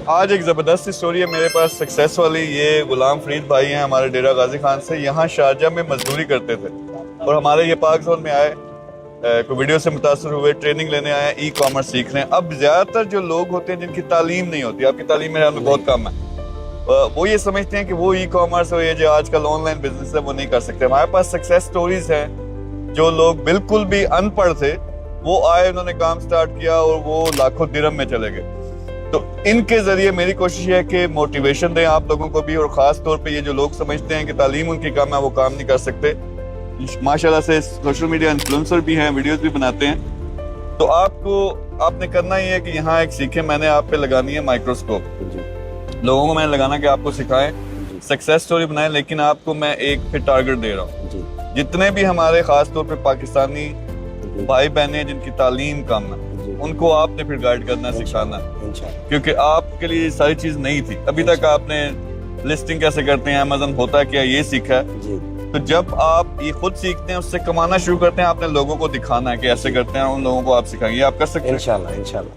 آج ایک زبردست اسٹوری ہے میرے پاس سکسیس والی. یہ غلام فرید بھائی ہیں ہمارے ڈیرہ غازی خان سے, یہاں شارجہ میں مزدوری کرتے تھے اور ہمارے یہ پاک زون میں آئے, کوئی ویڈیو سے متاثر ہوئے, ٹریننگ لینے آئے, ای کامرس سیکھ رہے ہیں. اب زیادہ تر جو لوگ ہوتے ہیں جن کی تعلیم نہیں ہوتی, آپ کی تعلیم میرے خیال میں بہت کم ہے, وہ یہ سمجھتے ہیں کہ وہ ای کامرس اور یہ جو آج کل آن لائن بزنس ہے وہ نہیں کر سکتے. ہمارے پاس سکسیس سٹوریز ہیں جو لوگ بالکل بھی ان پڑھ تھے, وہ آئے, انہوں نے کام سٹارٹ کیا اور وہ لاکھوں درہم میں چلے گئے. تو ان کے ذریعے میری کوشش ہے کہ موٹیویشن دیں آپ لوگوں کو بھی, اور خاص طور پہ یہ جو لوگ سمجھتے ہیں کہ تعلیم ان کی کم ہے وہ کام نہیں کر سکتے. ماشاءاللہ سے سوشل میڈیا انفلوئنسر بھی ہیں, ویڈیوز بھی بناتے ہیں. تو آپ نے کرنا ہی ہے کہ یہاں ایک سیکھیں, میں نے آپ پہ لگانی ہے مائکروسکوپ. لوگوں کو میں نے لگانا کہ آپ کو سکھائیں, سکسیس سٹوری بنائیں, لیکن آپ کو میں ایک پھر ٹارگٹ دے رہا ہوں. جتنے بھی ہمارے خاص طور پہ پاکستانی بھائی بہنیں جن کی تعلیم کم ہے, ان کو آپ نے پھر گائیڈ کرنا, سکھانا, کیونکہ آپ کے لیے ساری چیز نہیں تھی. ابھی تک آپ نے لسٹنگ کیسے کرتے ہیں, امیزن ہوتا ہے کیا, یہ سیکھا ہے. تو جب آپ یہ خود سیکھتے ہیں, اس سے کمانا شروع کرتے ہیں, آپ نے لوگوں کو دکھانا ہے کہ ایسے کرتے ہیں, ان لوگوں کو آپ سکھائیں گے, آپ کر سکتے ہیں. انشاءاللہ.